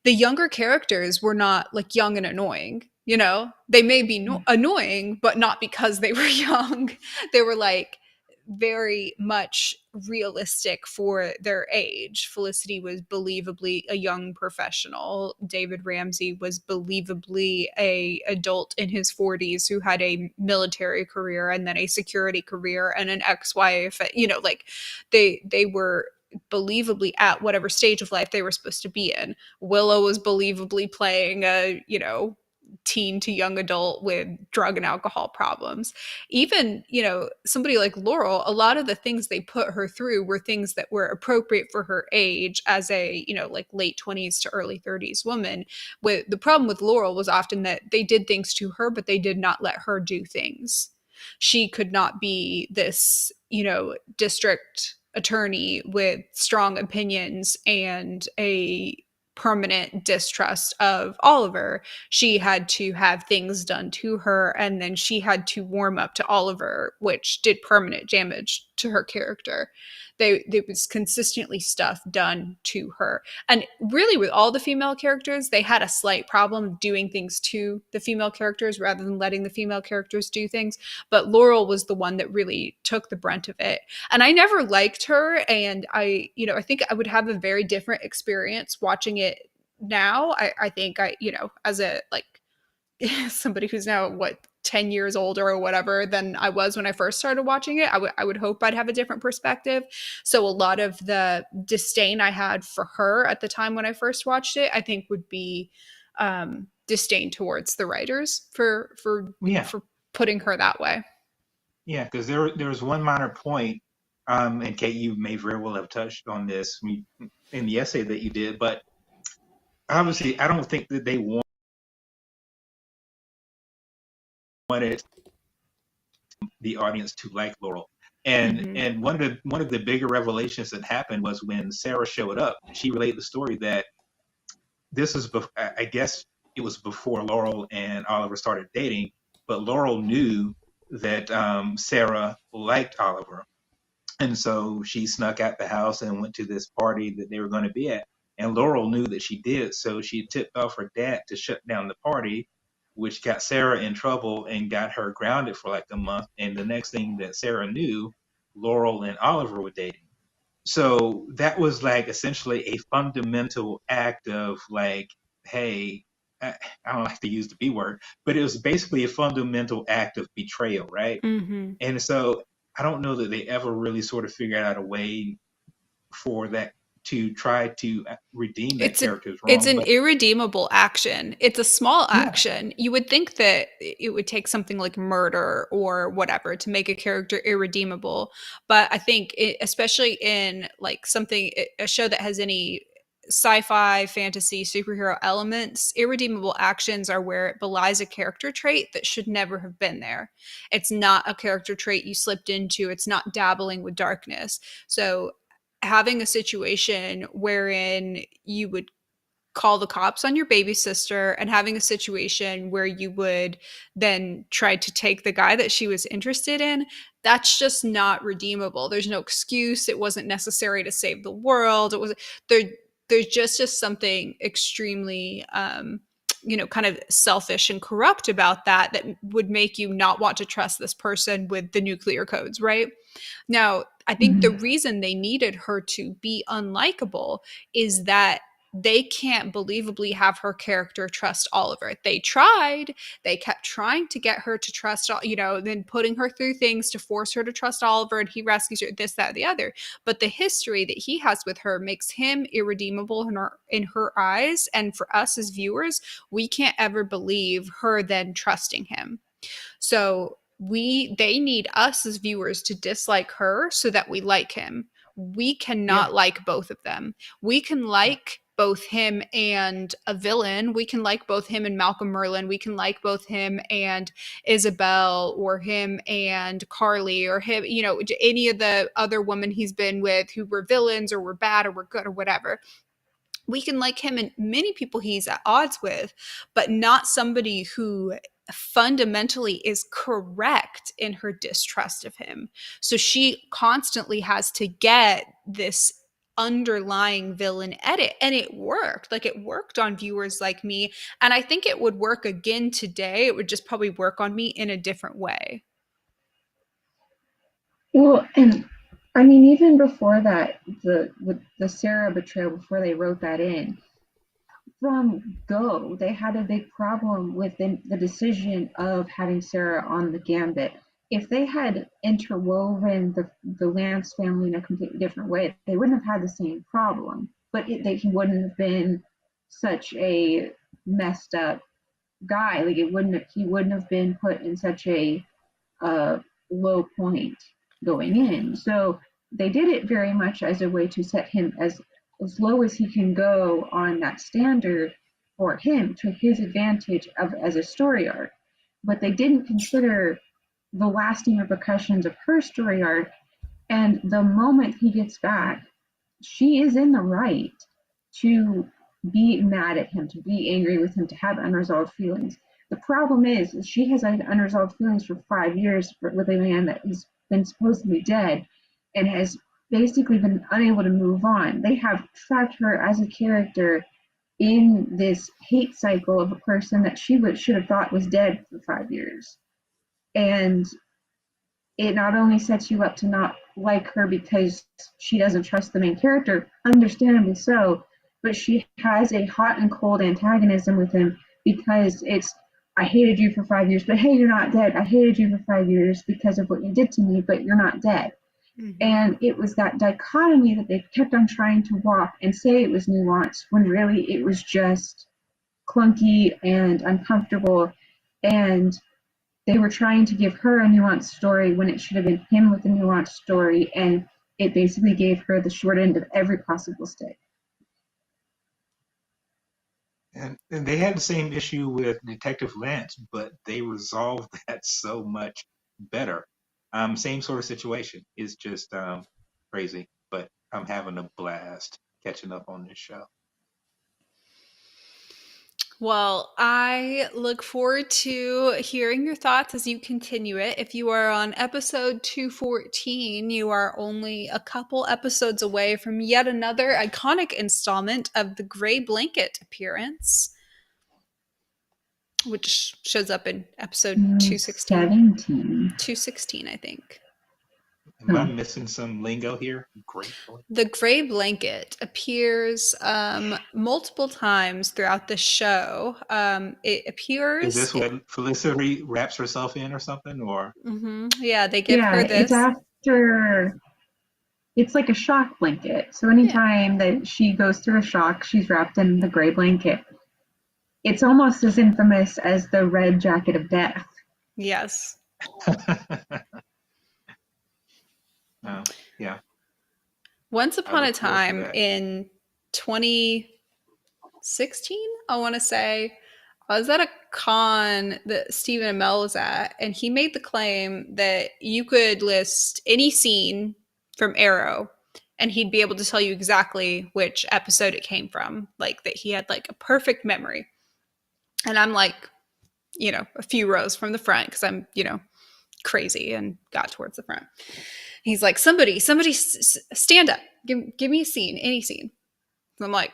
The younger characters were not like young and annoying. You know, they may be annoying, but not because they were young. They were like very much realistic for their age. Felicity was believably a young professional. David Ramsey was believably a adult in his 40s who had a military career and then a security career and an ex-wife. You know, like they were believably at whatever stage of life they were supposed to be in. Willow was believably playing a, you know, teen to young adult with drug and alcohol problems. Even, you know, somebody like Laurel, a lot of the things they put her through were things that were appropriate for her age as a, you know, like late 20s to early 30s woman. With the problem with Laurel was often that they did things to her, but they did not let her do things. She could not be this, you know, district attorney with strong opinions and a permanent distrust of Oliver. She had to have things done to her, and then she had to warm up to Oliver, which did permanent damage to her character. There was consistently stuff done to her. And really, with all the female characters, they had a slight problem doing things to the female characters rather than letting the female characters do things. But Laurel was the one that really took the brunt of it. And I never liked her. And I, you know, I think I would have a very different experience watching it now. I think I, you know, as a like somebody who's now what 10 years older or whatever than I was when I first started watching it, I would hope I'd have a different perspective. So a lot of the disdain I had for her at the time when I first watched it, I think would be disdain towards the writers Yeah, for putting her that way. yeah, because there was one minor point, and Kate, you may very well have touched on this in the essay that you did, but obviously, I don't think that they wanted the audience to like Laurel. And one of the bigger revelations that happened was when Sarah showed up. She relayed the story that this is, I guess it was before Laurel and Oliver started dating, but Laurel knew that Sarah liked Oliver. And so she snuck out the house and went to this party that they were going to be at. And Laurel knew that she did. So she tipped off her dad to shut down the party, which got Sarah in trouble and got her grounded for like a month. And the next thing that Sarah knew, Laurel and Oliver were dating. So that was like essentially a fundamental act of like, hey, I don't like to use the B word, but it was basically a fundamental act of betrayal, right? Mm-hmm. And so I don't know that they ever really sort of figured out a way for that to try to redeem that character's It's wrong. an But irredeemable action. It's a small yeah, action. You would think that it would take something like murder or whatever to make a character irredeemable, but I think especially in like something a show that has any sci-fi, fantasy, superhero elements, irredeemable actions are where it belies a character trait that should never have been there. It's not a character trait you slipped into. It's not dabbling with darkness. So having a situation wherein you would call the cops on your baby sister and having a situation where you would then try to take the guy that she was interested in, that's just not redeemable. There's no excuse. It wasn't necessary to save the world. It was there. There's just something extremely you know, kind of selfish and corrupt about that would make you not want to trust this person with the nuclear codes, right? Now, I think the reason they needed her to be unlikable is that they can't believably have her character trust Oliver. They tried. They kept trying to get her to trust, you know, then putting her through things to force her to trust Oliver, and he rescues her, this, that, the other. But the history that he has with her makes him irredeemable in her eyes. And for us as viewers, we can't ever believe her then trusting him. So they need us as viewers to dislike her so that we like him. We yeah, cannot like both of them. We can like both him and a villain. We can like both him and Malcolm Merlyn. We can like both him and Isabel, or him and Carly, or him, you know, any of the other women he's been with who were villains or were bad or were good or whatever. We can like him and many people he's at odds with, but not somebody who fundamentally is correct in her distrust of him. So she constantly has to get this underlying villain edit, and it worked. Like, it worked on viewers like me, and I think it would work again today. It would just probably work on me in a different way. Well, and I mean, even before that, with the Sarah betrayal, before they wrote that in, from go, they had a big problem with the decision of having Sarah on the Gambit. If they had interwoven the Lance family in a completely different way, they wouldn't have had the same problem. But he wouldn't have been such a messed up guy. Like, he wouldn't have been put in such a low point going in. So they did it very much as a way to set him as low as he can go on that standard for him, to his advantage as a story arc. But they didn't consider the lasting repercussions of her story arc. And the moment he gets back, she is in the right to be mad at him, to be angry with him, to have unresolved feelings. The problem is she has had unresolved feelings for 5 years with a man that has been supposedly dead and has basically been unable to move on. They have trapped her as a character in this hate cycle of a person that she should have thought was dead for 5 years. And it not only sets you up to not like her because she doesn't trust the main character, understandably so, but she has a hot and cold antagonism with him because it's, I hated you for 5 years, but hey, you're not dead. I hated you for 5 years because of what you did to me, but you're not dead. Mm-hmm. And it was that dichotomy that they kept on trying to walk and say it was nuanced when really it was just clunky and uncomfortable, and they were trying to give her a nuanced story when it should have been him with a nuanced story, and it basically gave her the short end of every possible stick. And they had the same issue with Detective Lance, but they resolved that so much better. Same sort of situation. It's just crazy, but I'm having a blast catching up on this show. Well, I look forward to hearing your thoughts as you continue it. If you are on episode 214, you are only a couple episodes away from yet another iconic installment of the Gray Blanket appearance, which shows up in episode 216. 216, I think. Am I missing some lingo here? The Gray Blanket appears multiple times throughout the show. It appears. Is this what Felicity wraps herself in or something? Or yeah, they give her this. It's after. It's like a shock blanket. So anytime that she goes through a shock, she's wrapped in the gray blanket. It's almost as infamous as the red jacket of death. Yes. Yeah. Once upon a time in 2016, I want to say, I was at a con that Stephen Amell was at, and he made the claim that you could list any scene from Arrow and he'd be able to tell you exactly which episode it came from. Like, that he had like a perfect memory. And I'm like, a few rows from the front because I'm, crazy and got towards the front. He's like, somebody stand up. Give me a scene, any scene. So I'm like,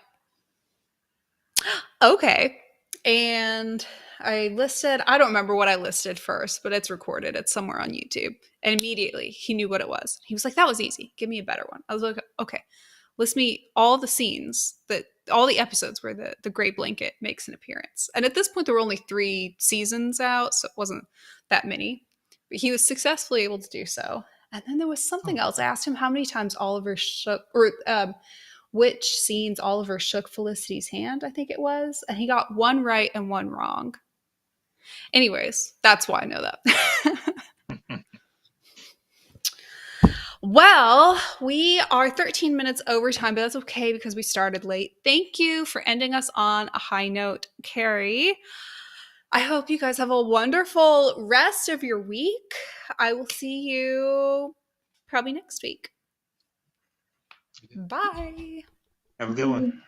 okay. And I don't remember what I listed first, but it's recorded. It's somewhere on YouTube. And immediately he knew what it was. He was like, that was easy. Give me a better one. I was like, okay, list me all the scenes all the episodes where the Gray Blanket makes an appearance. And at this point, there were only 3 seasons out, so it wasn't that many. But he was successfully able to do so. And then there was something else. I asked him how many times Oliver shook, or which scenes Oliver shook Felicity's hand, I think it was. And he got 1 right and 1 wrong. Anyways, that's why I know that. Well, we are 13 minutes over time, but that's okay because we started late. Thank you for ending us on a high note, Carey. I hope you guys have a wonderful rest of your week. I will see you probably next week. Bye. Have a good one.